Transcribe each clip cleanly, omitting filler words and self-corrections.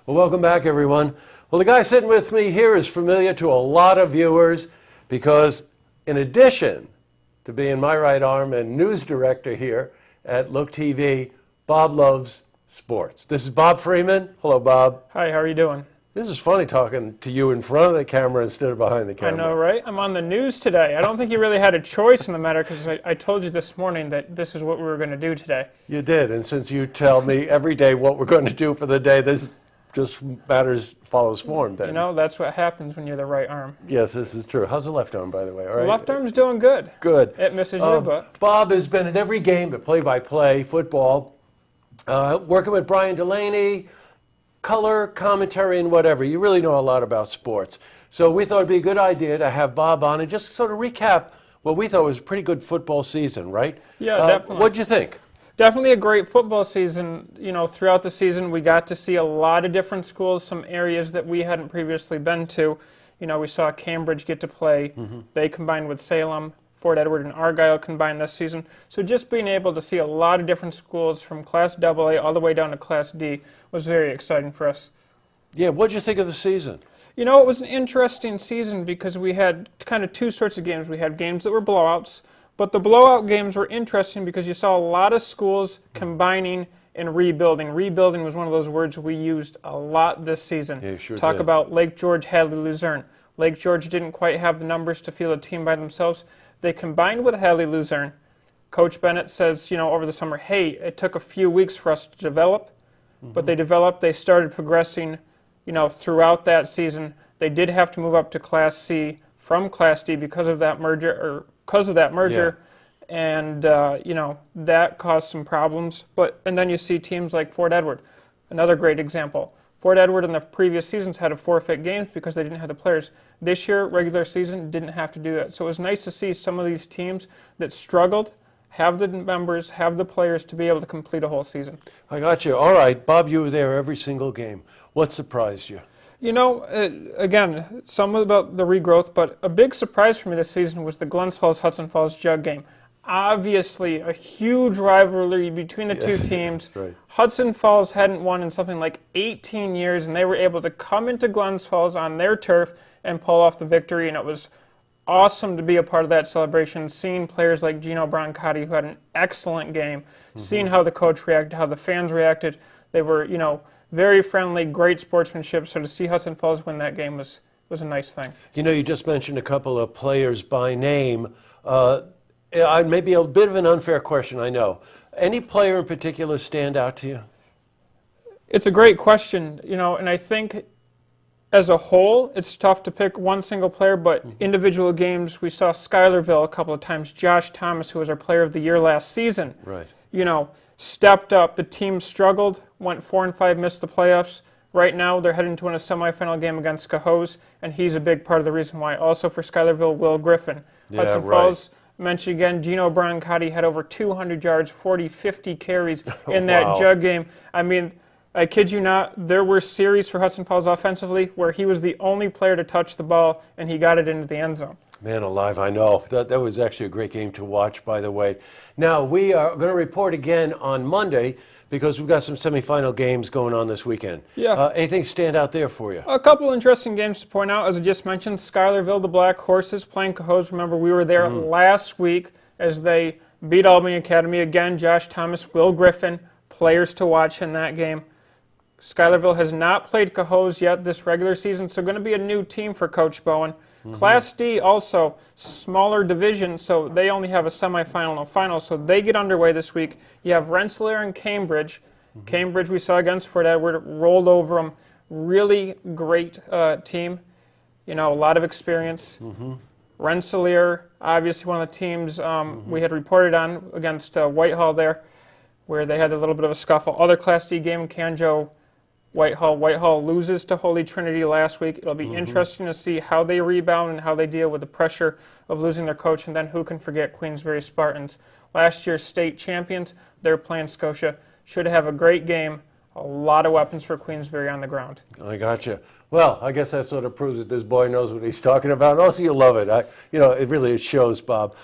Well, welcome back, everyone. Well, the guy sitting with me here is familiar to a lot of viewers because in addition to being my right arm and news director here at Look TV, Bob loves sports. This is Bob Freeman. Hello, Bob. Hi, how are you doing? This is funny talking to you in front of the camera instead of behind the camera. I know, right? I'm on the news today. I don't think you really had a choice in the matter because I told you this morning that this is what we were going to do today. You did, and since you tell me every day what we're going to do for the day, this just follows form then. You know, that's what happens when you're the right arm. Yes, this is true. How's the left arm, by the way? All right? The left arm's doing good. Good. It misses you, but... Bob has been at every game, but play-by-play, football, working with Brian Delaney, color, commentary, and whatever. You really know a lot about sports. So we thought it'd be a good idea to have Bob on and just sort of recap what we thought was a pretty good football season, right? Yeah, definitely. What'd you think? Definitely a great football season. You know, throughout the season, we got to see a lot of different schools, some areas that we hadn't previously been to. You know, we saw Cambridge get to play. They combined with Salem. Fort Edward and Argyle combined this season. So just being able to see a lot of different schools from Class AA all the way down to Class D was very exciting for us. Yeah, what'd you think of the season? You know, it was an interesting season because we had kind of two sorts of games. We had games that were blowouts, but the blowout games were interesting because you saw a lot of schools combining and rebuilding. Rebuilding was one of those words we used a lot this season. Yeah, sure Talk did. about Lake George, Hadley, Luzerne. Lake George didn't quite have the numbers to field a team by themselves. They combined with Hadley, Luzerne. Coach Bennett says, you know, over the summer, hey, it took a few weeks for us to develop, but they developed, they started progressing, you know, throughout that season. They did have to move up to Class C from Class D because of that merger, and you know, that caused some problems. And then you see teams like Fort Edward, another great example. Fort Edward in the previous seasons had to forfeit games because they didn't have the players. This year, regular season, didn't have to do that. So it was nice to see some of these teams that struggled have the members, have the players to be able to complete a whole season. I got you. All right, Bob, you were there every single game. What surprised you? You know, again, some about the regrowth, but a big surprise for me this season was the Glens Falls-Hudson Falls Jug game. Obviously, a huge rivalry between the two teams. Right. Hudson Falls hadn't won in something like 18 years, and they were able to come into Glens Falls on their turf and pull off the victory, and it was awesome to be a part of that celebration, seeing players like Gino Brancotti, who had an excellent game, seeing how the coach reacted, how the fans reacted. They were, you know, very friendly, great sportsmanship, so to see Hudson Falls win that game was a nice thing. You know, you just mentioned a couple of players by name. Maybe a bit of an unfair question, I know. Any player in particular stand out to you? It's a great question, you know, and I think as a whole, it's tough to pick one single player, but individual games, we saw Schuylerville a couple of times. Josh Thomas, who was our player of the year last season, you know, stepped up. The team struggled, went 4-5, missed the playoffs. Right now, they're heading to win a semifinal game against Cohoes, and he's a big part of the reason why. Also for Schuylerville, Will Griffin. Hudson Falls, mentioned again, Gino Brancotti had over 200 yards, 50 carries in that jug game. I mean, I kid you not, there were series for Hudson Falls offensively where he was the only player to touch the ball, and he got it into the end zone. Man alive, I know. That was actually a great game to watch, by the way. Now, we are going to report again on Monday because we've got some semifinal games going on this weekend. Yeah. Anything stand out there for you? A couple interesting games to point out. As I just mentioned, Schuylerville, the Black Horses, playing Cohoes. Remember, we were there last week as they beat Albany Academy. Again, Josh Thomas, Will Griffin, players to watch in that game. Schuylerville has not played Cohoes yet this regular season, so going to be a new team for Coach Bowen. Class D also, smaller division, so they only have a semifinal and a final, so they get underway this week. You have Rensselaer and Cambridge. Cambridge we saw against Fort Edward, rolled over them. Really great team, you know, a lot of experience. Rensselaer, obviously one of the teams we had reported on against Whitehall there, where they had a little bit of a scuffle. Other Class D game, Canjo, Whitehall. Whitehall loses to Holy Trinity last week. It'll be interesting to see how they rebound and how they deal with the pressure of losing their coach. And then who can forget Queensbury Spartans? Last year's state champions, they're playing Scotia. Should have a great game. A lot of weapons for Queensbury on the ground. I gotcha. Well, I guess that sort of proves that this boy knows what he's talking about. And also, you love it. You know, it really shows, Bob.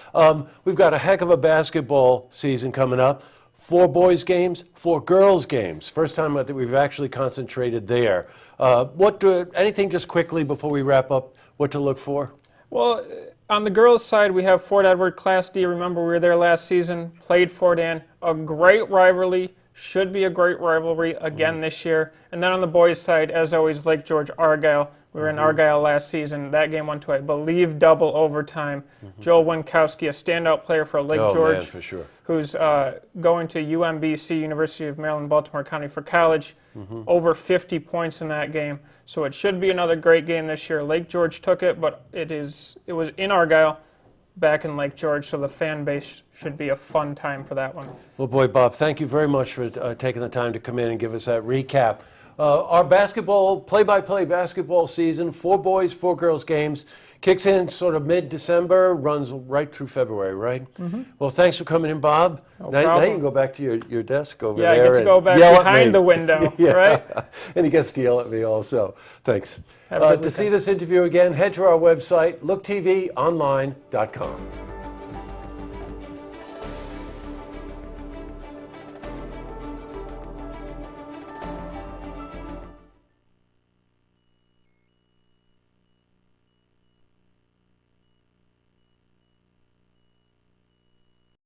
We've got a heck of a basketball season coming up. 4 boys games, 4 girls games. First time that we've actually concentrated there. Anything just quickly before we wrap up, what to look for? Well, on the girls' side, we have Fort Edward Class D. Remember, we were there last season, played Fort Ann. A great rivalry, should be a great rivalry again this year. And then on the boys' side, as always, Lake George Argyle. We were in Argyle last season. That game went to, I believe, double overtime. Joel Winkowski, a standout player for Lake George, man, for sure. Who's going to UMBC, University of Maryland, Baltimore County, for college. Over 50 points in that game. So it should be another great game this year. Lake George took it, but it was in Argyle, back in Lake George, so the fan base should be a fun time for that one. Well, boy, Bob, thank you very much for taking the time to come in and give us that recap. Our basketball, play-by-play basketball season, 4 boys, 4 girls games, kicks in sort of mid-December, runs right through February, right? Well, thanks for coming in, Bob. Now you can go back to your desk over there. Yeah, I get to go back behind the window, right? And he gets to yell at me also. Thanks. Have a good to see this interview again, head to our website, looktvonline.com.